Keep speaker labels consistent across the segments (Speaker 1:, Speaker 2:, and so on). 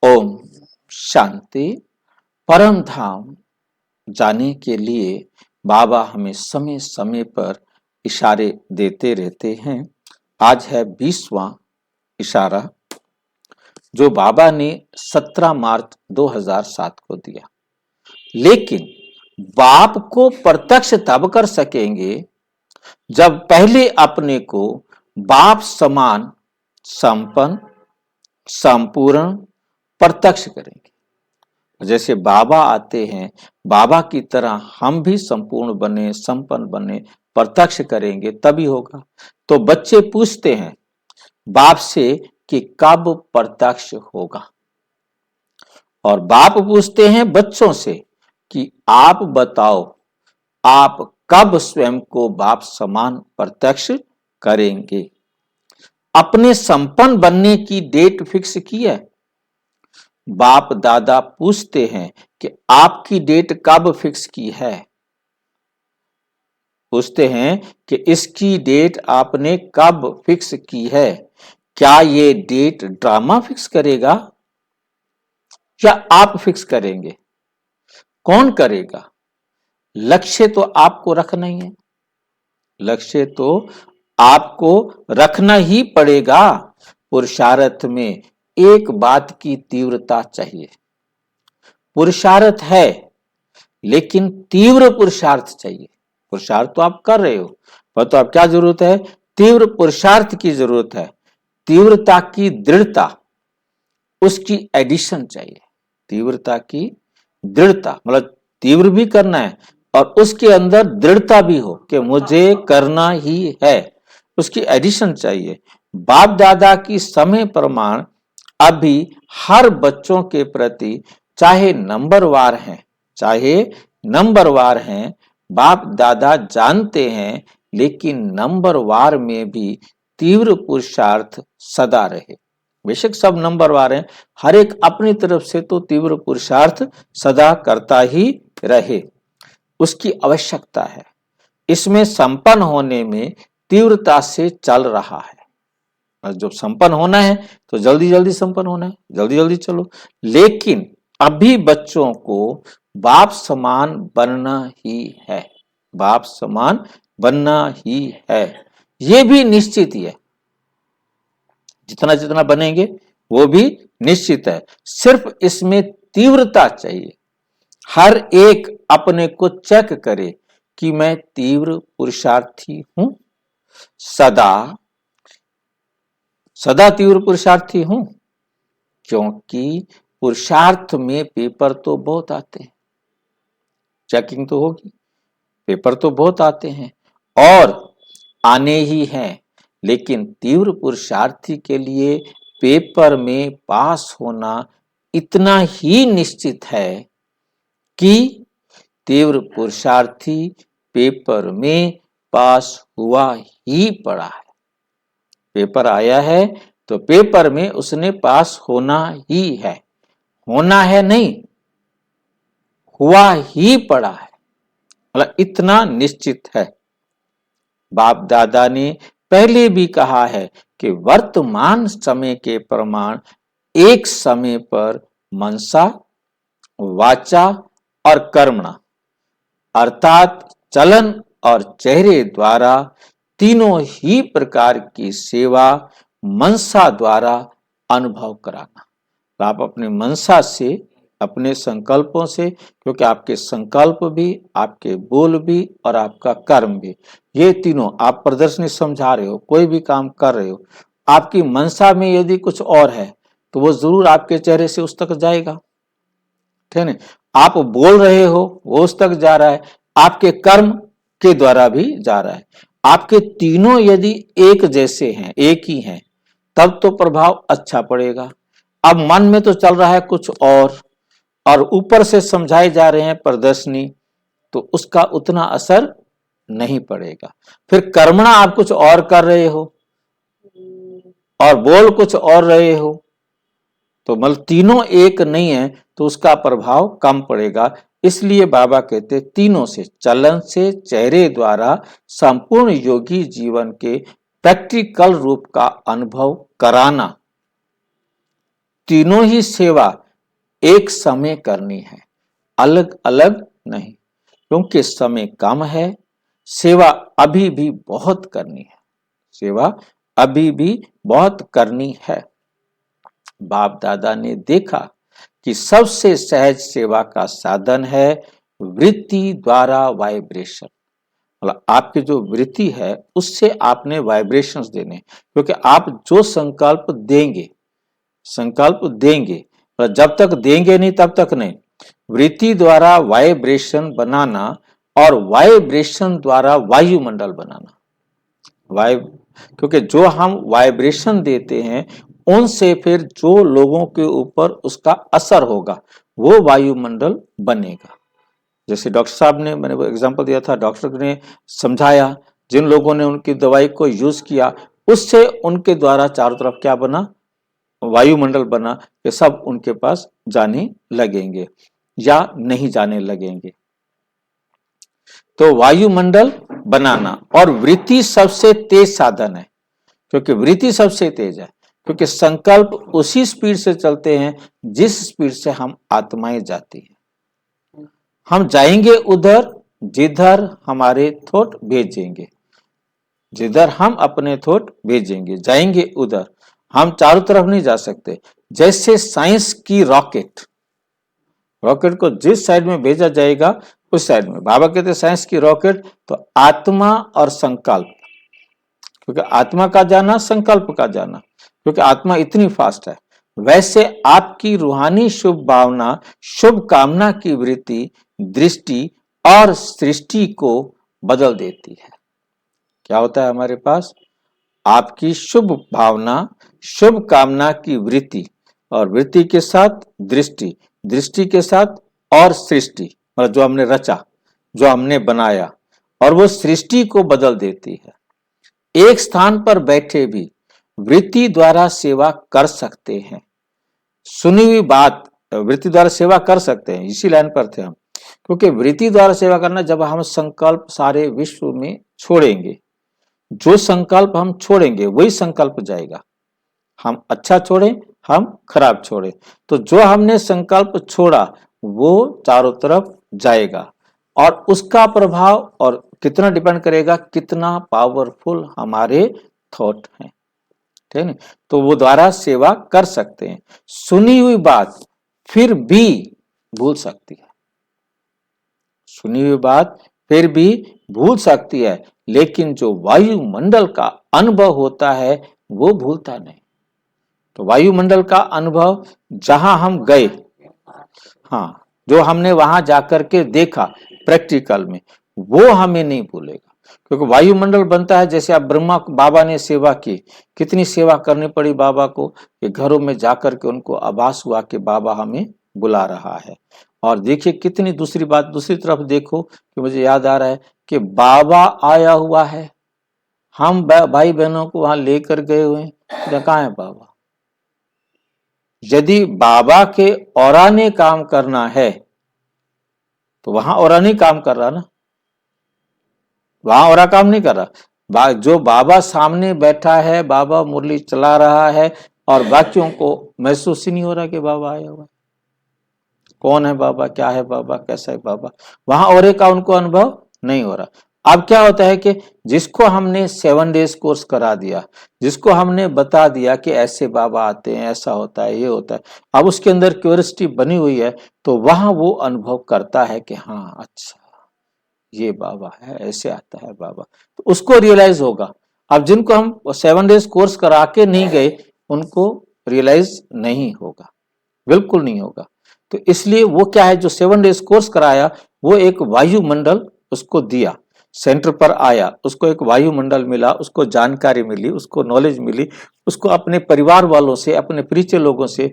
Speaker 1: ओम शांति। परम धाम जाने के लिए बाबा हमें समय समय पर इशारे देते रहते हैं। आज है 20वां इशारा जो बाबा ने 17 मार्च 2007 को दिया। लेकिन बाप को प्रत्यक्ष तब कर सकेंगे जब पहले अपने को बाप समान संपन्न संपूर्ण प्रत्यक्ष करेंगे। जैसे बाबा आते हैं, बाबा की तरह हम भी संपूर्ण बने, संपन्न बने, प्रत्यक्ष करेंगे तभी होगा। तो बच्चे पूछते हैं बाप से कि कब प्रत्यक्ष होगा, और बाप पूछते हैं बच्चों से कि आप बताओ आप कब स्वयं को बाप समान प्रत्यक्ष करेंगे। अपने संपन्न बनने की डेट फिक्स की है। बाप दादा पूछते हैं कि आपकी डेट कब फिक्स की है। पूछते हैं कि इसकी डेट आपने कब फिक्स की है। क्या ये डेट ड्रामा फिक्स करेगा या आप फिक्स करेंगे? कौन करेगा? लक्ष्य तो आपको रखना ही है। लक्ष्य तो आपको रखना ही पड़ेगा। पुरुषार्थ में एक बात की तीव्रता चाहिए। पुरुषार्थ है लेकिन तीव्र पुरुषार्थ चाहिए। पुरुषार्थ तो आप कर रहे हो, पर तो आप क्या जरूरत है? तीव्र पुरुषार्थ की जरूरत है। तीव्रता की दृढ़ता, उसकी एडिशन चाहिए। तीव्रता की दृढ़ता मतलब तीव्र भी करना है और उसके अंदर दृढ़ता भी हो कि मुझे करना ही है, उसकी एडिशन चाहिए। बाप दादा की समय प्रमाण अभी हर बच्चों के प्रति चाहे नंबरवार हैं, बाप दादा जानते हैं, लेकिन नंबरवार में भी तीव्र पुरुषार्थ सदा रहे। बेशक सब नंबरवार हैं, हर एक अपनी तरफ से तो तीव्र पुरुषार्थ सदा करता ही रहे, उसकी आवश्यकता है। इसमें संपन्न होने में तीव्रता से चल रहा है। जब संपन्न होना है तो जल्दी जल्दी संपन्न होना है, जल्दी जल्दी चलो। लेकिन अभी बच्चों को बाप समान बनना ही है। बाप समान बनना ही है, ये भी निश्चित ही है। जितना जितना बनेंगे वो भी निश्चित है। सिर्फ इसमें तीव्रता चाहिए। हर एक अपने को चेक करे कि मैं तीव्र पुरुषार्थी हूं, सदा सदा तीव्र पुरुषार्थी हूं। क्योंकि पुरुषार्थ में पेपर तो बहुत आते हैं, चेकिंग तो होगी, पेपर तो बहुत आते हैं और आने ही हैं। लेकिन तीव्र पुरुषार्थी के लिए पेपर में पास होना इतना ही निश्चित है कि तीव्र पुरुषार्थी पेपर में पास हुआ ही पड़ा है। पेपर आया है तो पेपर में उसने पास होना ही है। होना है नहीं, हुआ ही पड़ा है, मतलब इतना निश्चित है। बाप दादा ने पहले भी कहा है कि वर्तमान समय के प्रमाण एक समय पर मनसा, वाचा और कर्मणा अर्थात चलन और चेहरे द्वारा तीनों ही प्रकार की सेवा मनसा द्वारा अनुभव कराना। आप अपने मनसा से, अपने संकल्पों से, क्योंकि आपके संकल्प भी, आपके बोल भी और आपका कर्म भी, ये तीनों आप प्रदर्शनी समझा रहे हो, कोई भी काम कर रहे हो, आपकी मनसा में यदि कुछ और है तो वो जरूर आपके चेहरे से उस तक जाएगा। ठीक है, आप बोल रहे हो वो उस तक जा रहा है, आपके कर्म के द्वारा भी जा रहा है। आपके तीनों यदि एक जैसे हैं, एक ही हैं, तब तो प्रभाव अच्छा पड़ेगा। अब मन में तो चल रहा है कुछ और ऊपर से समझाए जा रहे हैं प्रदर्शनी, तो उसका उतना असर नहीं पड़ेगा। फिर कर्मणा आप कुछ और कर रहे हो और बोल कुछ और रहे हो, तो मतलब तीनों एक नहीं है तो उसका प्रभाव कम पड़ेगा। इसलिए बाबा कहते तीनों से, चलन से, चेहरे द्वारा संपूर्ण योगी जीवन के प्रैक्टिकल रूप का अनुभव कराना। तीनों ही सेवा एक समय करनी है, अलग अलग नहीं, क्योंकि समय कम है, सेवा अभी भी बहुत करनी है, सेवा अभी भी बहुत करनी है। बाप दादा ने देखा कि सबसे सहज सेवा का साधन है वृत्ति द्वारा वाइब्रेशन। मतलब आपकी जो वृत्ति है उससे आपने वाइब्रेशंस देने, क्योंकि आप जो संकल्प देंगे, संकल्प देंगे, पर जब तक देंगे नहीं तब तक नहीं। वृत्ति द्वारा वाइब्रेशन बनाना और वाइब्रेशन द्वारा वायुमंडल बनाना। क्योंकि जो हम वाइब्रेशन देते हैं उनसे फिर जो लोगों के ऊपर उसका असर होगा वो वायुमंडल बनेगा। जैसे डॉक्टर साहब ने, मैंने वो एग्जांपल दिया था, डॉक्टर ने समझाया, जिन लोगों ने उनकी दवाई को यूज किया उससे उनके द्वारा चारों तरफ क्या बना, वायुमंडल बना, कि सब उनके पास जाने लगेंगे या नहीं जाने लगेंगे। तो वायुमंडल बनाना, और वृत्ति सबसे तेज साधन है, क्योंकि वृत्ति सबसे तेज है, क्योंकि संकल्प उसी स्पीड से चलते हैं जिस स्पीड से हम आत्माएं जाती हैं। हम जाएंगे उधर जिधर हमारे थॉट भेजेंगे, जिधर हम अपने थॉट भेजेंगे जाएंगे उधर, हम चारों तरफ नहीं जा सकते। जैसे साइंस की रॉकेट, रॉकेट को जिस साइड में भेजा जाएगा उस साइड में, बाबा कहते हैं साइंस की रॉकेट तो आत्मा और संकल्प, क्योंकि आत्मा का जाना संकल्प का जाना, क्योंकि आत्मा इतनी फास्ट है। वैसे आपकी रूहानी शुभ भावना, शुभ कामना की वृत्ति दृष्टि और सृष्टि को बदल देती है। क्या होता है हमारे पास, आपकी शुभ भावना, शुभ कामना की वृत्ति, और वृत्ति के साथ दृष्टि, दृष्टि के साथ और सृष्टि, मतलब जो हमने रचा, जो हमने बनाया, और वो सृष्टि को बदल देती है। एक स्थान पर बैठे भी वृत्ति द्वारा सेवा कर सकते हैं। सुनी हुई बात वृत्ति द्वारा सेवा कर सकते हैं, इसी लाइन पर थे हम, क्योंकि वृत्ति द्वारा सेवा करना, जब हम संकल्प सारे विश्व में छोड़ेंगे, जो संकल्प हम छोड़ेंगे वही संकल्प जाएगा। हम अच्छा छोड़ें, हम खराब छोड़ें, तो जो हमने संकल्प छोड़ा वो चारों तरफ जाएगा, और उसका प्रभाव और कितना डिपेंड करेगा, कितना पावरफुल हमारे थॉट हैं, ठीक है। तो वो द्वारा सेवा कर सकते हैं। सुनी हुई बात फिर भी भूल सकती है, सुनी हुई बात फिर भी भूल सकती है, लेकिन जो वायुमंडल का अनुभव होता है वो भूलता नहीं। तो वायुमंडल का अनुभव जहां हम गए, हाँ, जो हमने वहां जाकर के देखा प्रैक्टिकल में, वो हमें नहीं भूलेगा, क्योंकि वायुमंडल बनता है। जैसे आप ब्रह्मा बाबा ने सेवा की, कितनी सेवा करनी पड़ी बाबा को, कि घरों में जाकर के उनको आभास हुआ कि बाबा हमें बुला रहा है। और देखिए कितनी दूसरी बात, दूसरी तरफ देखो कि मुझे याद आ रहा है कि बाबा आया हुआ है, हम भाई बहनों को वहां लेकर गए हुए हैं, कहाँ है बाबा। यदि बाबा के औरा ने काम करना है तो वहां औरा नहीं काम कर रहा ना, वहां औरा काम नहीं कर रहा। जो बाबा सामने बैठा है, बाबा मुरली चला रहा है, और बाकियों को महसूस ही नहीं हो रहा कि बाबा आया हुआ है। कौन है बाबा, क्या है बाबा, कैसा है बाबा, वहां औरे का उनको अनुभव नहीं हो रहा। अब क्या होता है कि जिसको हमने 7 डेज कोर्स करा दिया, जिसको हमने बता दिया कि ऐसे बाबा आते हैं, ऐसा होता है, ये होता है, अब उसके अंदर क्यूरियोसिटी बनी हुई है, तो वहां वो अनुभव करता है कि हाँ अच्छा ये बाबा है, ऐसे आता है बाबा, तो उसको रियलाइज होगा। अब जिनको हम 7 डेज कोर्स करा के नहीं गए उनको रियलाइज नहीं होगा, बिल्कुल नहीं होगा। तो इसलिए वो क्या है, जो 7 डेज कोर्स कराया वो एक वायुमंडल उसको दिया, सेंटर पर आया, उसको एक वायुमंडल मिला, उसको जानकारी मिली, उसको नॉलेज मिली, उसको अपने परिवार वालों से, अपने परिचय लोगों से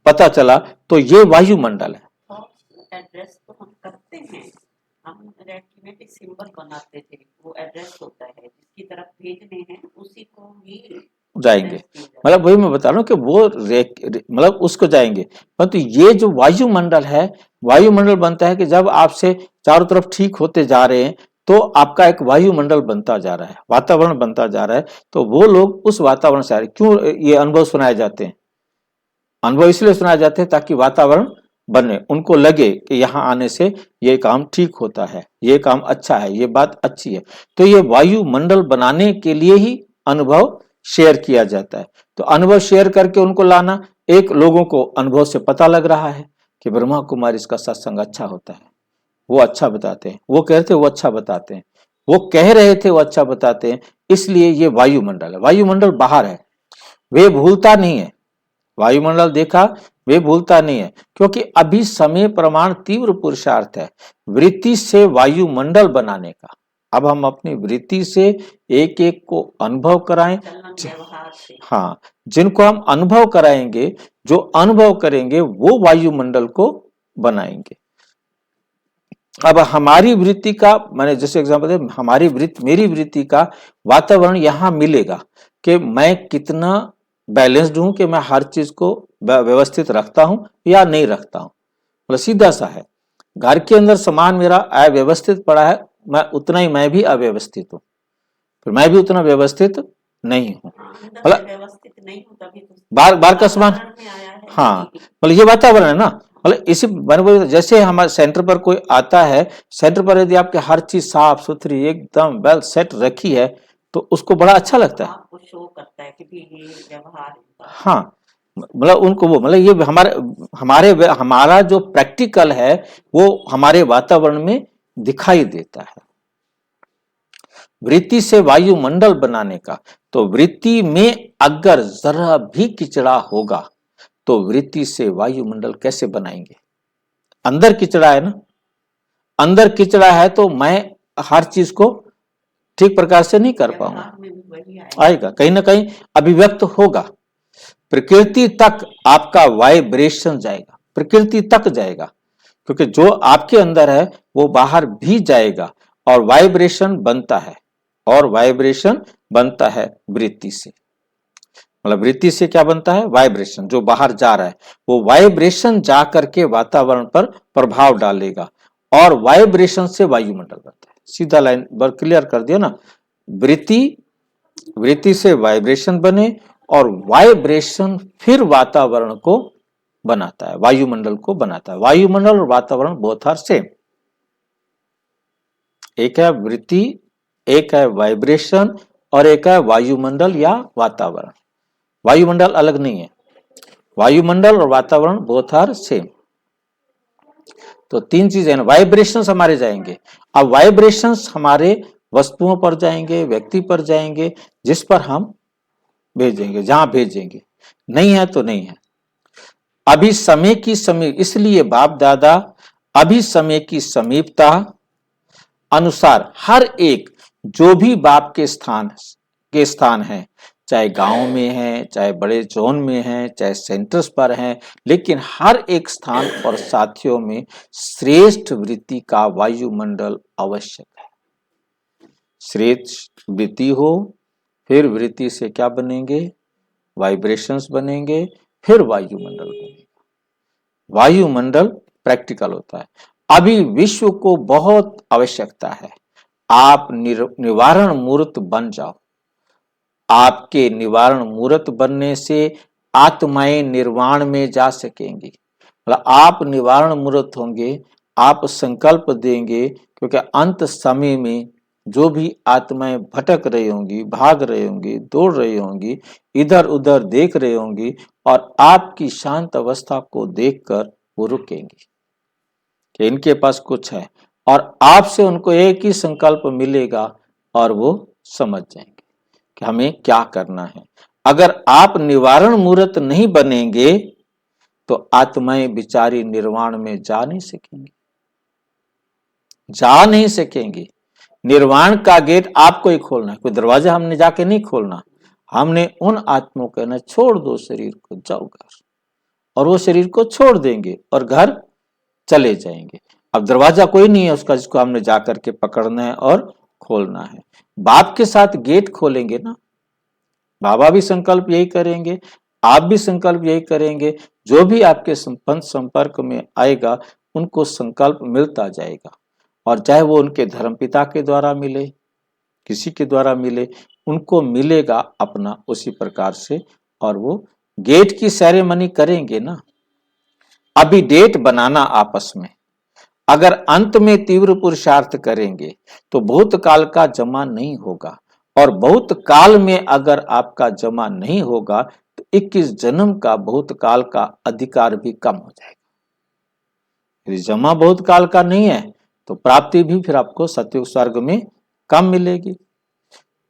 Speaker 1: पता चला, तो ये वायुमंडल है।
Speaker 2: एड्रेस तो हम करते हैं, हम रेकी में एक सिंबल बनाते थे, वो एड्रेस होता है, जिसकी तरफ भेजने हैं उसी को ही
Speaker 1: जाएंगे। मतलब वही मैं बता रहा हूँ कि वो मतलब उसको जाएंगे। परंतु ये जो वायुमंडल है, वायुमंडल बनता है कि जब आपसे चारों तरफ ठीक होते जा रहे हैं तो आपका एक वायुमंडल बनता जा रहा है, वातावरण बनता जा रहा है, तो वो लोग उस वातावरण से आ रहे। क्यों ये अनुभव सुनाए जाते हैं, अनुभव इसलिए सुनाए जाते हैं ताकि वातावरण बने, उनको लगे कि यहाँ आने से ये काम ठीक होता है, ये काम अच्छा है, ये बात अच्छी है। तो ये वायुमंडल बनाने के लिए ही अनुभव शेयर किया जाता है। तो अनुभव शेयर करके उनको लाना, एक लोगों को अनुभव से पता लग रहा है कि ब्रह्मा कुमारी इसका सत्संग अच्छा होता है, वो अच्छा बताते हैं, वो कहते हैं वो अच्छा बताते हैं, वो कह रहे थे वो अच्छा बताते हैं, इसलिए ये वायुमंडल है। वायुमंडल बाहर है, वे भूलता नहीं है, वायुमंडल देखा वे भूलता नहीं है, क्योंकि अभी समय प्रमाण तीव्र पुरुषार्थ है वृत्ति से वायुमंडल बनाने का। अब हम अपनी वृत्ति से एक एक को अनुभव कराएं।
Speaker 2: चलन व्यवहार से।
Speaker 1: हाँ, जिनको हम अनुभव कराएंगे, जो अनुभव करेंगे वो वायुमंडल को बनाएंगे। अब हमारी वृत्ति का, मैंने जैसे एग्जांपल दिया, हमारी वृत्ति, मेरी वृत्ति का वातावरण यहाँ मिलेगा कि मैं कितना बैलेंस्ड हूं, कि मैं हर चीज को व्यवस्थित रखता हूं या नहीं रखता हूं। मतलब सीधा सा है, घर के अंदर सामान मेरा अव्यवस्थित पड़ा है, मैं उतना ही मैं भी अव्यवस्थित हूँ, फिर मैं भी उतना व्यवस्थित नहीं हूँ।
Speaker 2: अंदर से व्यवस्थित नहीं हूँ तभी तो
Speaker 1: बार बार का सामान,
Speaker 2: वातावरण में आया है।
Speaker 1: हाँ, मतलब ये वातावरण है ना। मतलब इसी जैसे हमारे सेंटर पर कोई आता है, सेंटर पर यदि आपके हर चीज साफ सुथरी एकदम वेल सेट रखी है तो उसको बड़ा अच्छा लगता है,
Speaker 2: आपको शो करता है कि भी ये व्यवहार है।
Speaker 1: हाँ, मतलब उनको वो, मतलब ये हमारा जो प्रैक्टिकल है वो हमारे वातावरण में दिखाई देता है। वृत्ति से वायुमंडल बनाने का, तो वृत्ति में अगर जरा भी किचड़ा होगा तो वृत्ति से वायुमंडल कैसे बनाएंगे? अंदर किचड़ा है ना, अंदर किचड़ा है तो मैं हर चीज को ठीक प्रकार से नहीं कर पाऊंगा, आएगा कहीं ना कहीं अभिव्यक्त होगा। प्रकृति तक आपका वाइब्रेशन जाएगा, प्रकृति तक जाएगा, क्योंकि जो आपके अंदर है वो बाहर भी जाएगा और वाइब्रेशन बनता है, और वाइब्रेशन बनता है वृत्ति से। मतलब वृत्ति से क्या बनता है? वाइब्रेशन, जो बाहर जा रहा है वो वाइब्रेशन जा करके वातावरण पर प्रभाव डालेगा और वाइब्रेशन से वायुमंडल बनता है। सीधा लाइन पर क्लियर कर दिया ना, वृत्ति से वाइब्रेशन बने और वाइब्रेशन फिर वातावरण को बनाता है, वायुमंडल को बनाता है। वायुमंडल और वातावरण बोथ आर सेम, एक है वृत्ति, एक है वाइब्रेशन और एक है वायुमंडल या वातावरण। वायुमंडल अलग नहीं है, वायुमंडल और वातावरण बोथ आर सेम। तो तीन चीजें ना, वाइब्रेशंस हमारे जाएंगे। अब वाइब्रेशंस हमारे वस्तुओं पर जाएंगे, व्यक्ति पर जाएंगे, जिस पर हम भेजेंगे, जहां भेजेंगे, नहीं है तो नहीं है। अभी समय की समीप, इसलिए बाप दादा अभी समय की समीपता अनुसार हर एक जो भी बाप के स्थान है, चाहे गांव में है, चाहे बड़े जोन में है, चाहे सेंटर्स पर है, लेकिन हर एक स्थान और साथियों में श्रेष्ठ वृत्ति का वायुमंडल आवश्यक है। श्रेष्ठ वृत्ति हो, फिर वृत्ति से क्या बनेंगे? वाइब्रेशंस बनेंगे, फिर वायुमंडल बनेगा। वायुमंडल प्रैक्टिकल होता है। अभी विश्व को बहुत आवश्यकता है, आप निवारण मूर्त बन जाओ। आपके निवारण मूर्त बनने से आत्माएं निर्वाण में जा सकेंगी। मतलब आप निवारण मूर्त होंगे, आप संकल्प देंगे, क्योंकि अंत समय में जो भी आत्माएं भटक रही होंगी, भाग रही होंगी, दौड़ रही होंगी, इधर उधर देख रही होंगी, और आपकी शांत अवस्था को देखकर वो रुकेंगी कि इनके पास कुछ है, और आपसे उनको एक ही संकल्प मिलेगा और वो समझ जाएंगे कि हमें क्या करना है। अगर आप निवारण मूर्त नहीं बनेंगे तो आत्माएं बिचारी निर्वाण में जा नहीं सकेंगी, जा नहीं सकेंगी। निर्वाण का गेट आपको ही खोलना है, कोई दरवाजा हमने जाके नहीं खोलना। हमने उन आत्माओं को कहना छोड़ दो शरीर को, जाओ घर, और वो शरीर को छोड़ देंगे और घर चले जाएंगे। अब दरवाजा कोई नहीं है उसका जिसको हमने जाकर के पकड़ना है और खोलना है। बाप के साथ गेट खोलेंगे ना, बाबा भी संकल्प यही करेंगे, आप भी संकल्प यही करेंगे, जो भी आपके संपर्क में आएगा उनको संकल्प मिलता जाएगा, और चाहे वो उनके धर्मपिता के द्वारा मिले, किसी के द्वारा मिले, उनको मिलेगा अपना उसी प्रकार से, और वो गेट की सेरेमनी करेंगे ना, अभी डेट बनाना आपस में। अगर अंत में तीव्र पुरुषार्थ करेंगे तो भूतकाल का जमा नहीं होगा, और बहुत काल में अगर आपका जमा नहीं होगा तो 21 जन्म का भूतकाल का अधिकार भी कम हो जाएगा। यदि जमा बहुत काल का नहीं है तो प्राप्ति भी फिर आपको सतयुग स्वर्ग में कम मिलेगी।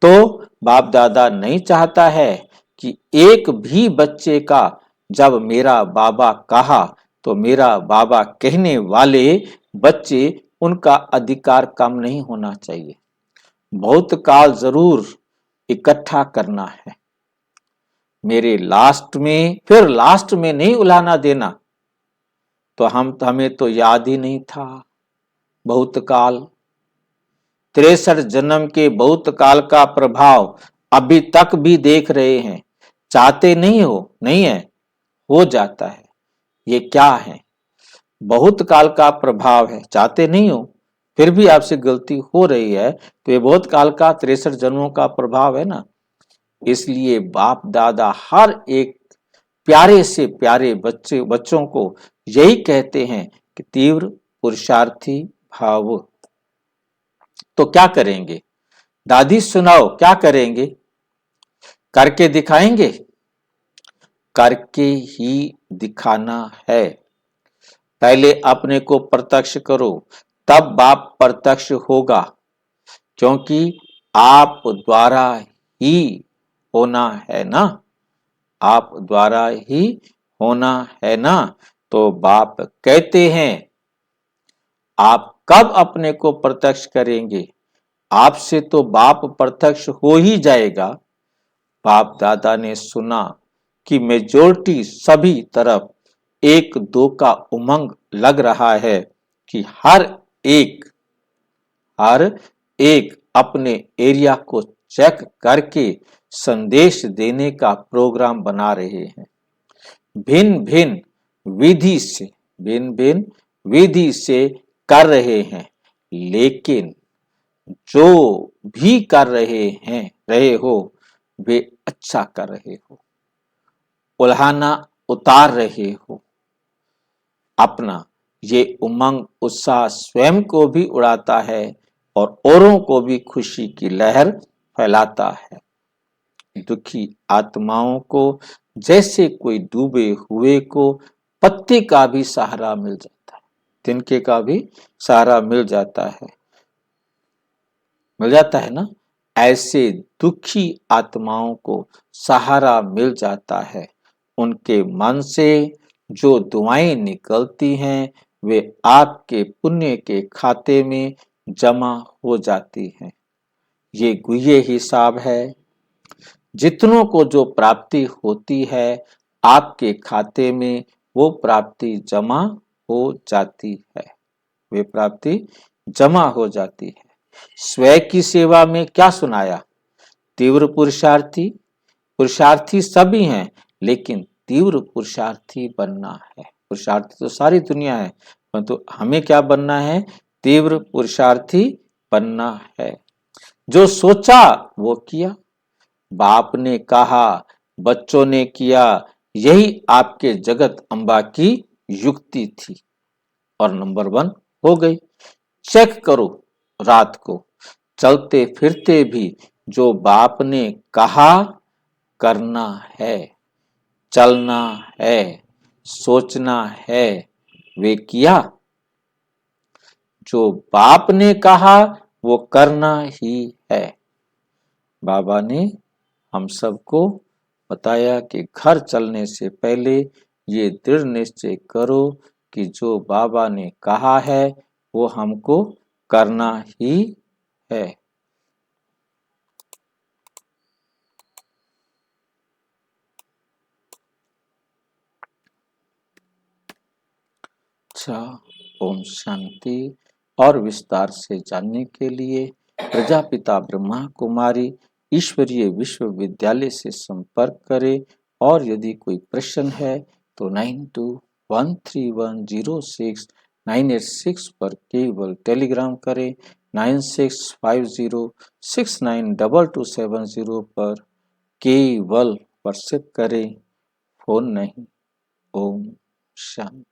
Speaker 1: तो बाप दादा नहीं चाहता है कि एक भी बच्चे का जब मेरा बाबा कहा तो मेरा बाबा कहने वाले बच्चे, उनका अधिकार कम नहीं होना चाहिए। बहुत काल जरूर इकट्ठा करना है, मेरे लास्ट में, फिर लास्ट में नहीं उलाना देना। तो हमें तो याद ही नहीं था बहुत काल, 63 जन्म के बहुत काल का प्रभाव अभी तक भी देख रहे हैं। चाहते नहीं हो, नहीं है, हो जाता है। ये क्या है? बहुत काल का प्रभाव है। चाहते नहीं हो फिर भी आपसे गलती हो रही है, तो ये बहुत काल का 63 जन्मों का प्रभाव है ना। इसलिए बाप दादा हर एक प्यारे से प्यारे बच्चों को यही कहते हैं कि तीव्र पुरुषार्थी भाव। तो क्या करेंगे दादी, सुनाओ क्या करेंगे? करके दिखाएंगे? करके ही दिखाना है। पहले अपने को प्रत्यक्ष करो, तब बाप प्रत्यक्ष होगा, क्योंकि आप द्वारा ही होना है ना, आप द्वारा ही होना है ना। तो बाप कहते हैं आप कब अपने को प्रत्यक्ष करेंगे? आपसे तो बाप प्रत्यक्ष हो ही जाएगा। बाप दादा ने सुना कि मेजोरिटी सभी तरफ एक दो का उमंग लग रहा है कि हर एक अपने एरिया को चेक करके संदेश देने का प्रोग्राम बना रहे हैं। भिन्न भिन्न विधि से कर रहे हैं, लेकिन जो भी कर रहे हो वे अच्छा कर रहे हो, उल्हाना उतार रहे हो। अपना ये उमंग उत्साह स्वयं को भी उड़ाता है और औरों को भी खुशी की लहर फैलाता है। दुखी आत्माओं को जैसे कोई डूबे हुए को पत्ते का भी सहारा मिल जाता है, तिनके का भी सहारा मिल जाता है ना। ऐसे दुखी आत्माओं को सहारा मिल जाता है। उनके मन से जो दुआएं निकलती हैं वे आपके पुण्य के खाते में जमा हो जाती हैं। ये गुह्य हिसाब है। जितनों को जो प्राप्ति होती है आपके खाते में वो प्राप्ति जमा हो जाती है, वे प्राप्ति जमा हो जाती है। स्वयं की सेवा में क्या सुनाया? तीव्र पुरुषार्थी सभी हैं, लेकिन तीव्र पुरुषार्थी बनना है। पुरुषार्थी तो सारी दुनिया है, परंतु हमें क्या बनना है? तीव्र पुरुषार्थी बनना है। जो सोचा वो किया, बाप ने कहा, बच्चों ने किया, यही आपके जगत अम्बा की युक्ति थी और नंबर 1 हो गई। चेक करो रात को चलते फिरते भी जो बाप ने कहा करना है, चलना है, सोचना है, वे किया। जो बाप ने कहा वो करना ही है। बाबा ने हम सबको बताया कि घर चलने से पहले ये दृढ़ निश्चय करो कि जो बाबा ने कहा है वो हमको करना ही है। अच्छा, ओम शांति। और विस्तार से जानने के लिए प्रजापिता ब्रह्मा कुमारी ईश्वरीय विश्वविद्यालय से संपर्क करें। और यदि कोई प्रश्न है तो 9213106986 पर केवल टेलीग्राम करें, 9650692270 पर केवल व्हाट्सएप करें। फोन नहीं। ओम शांति।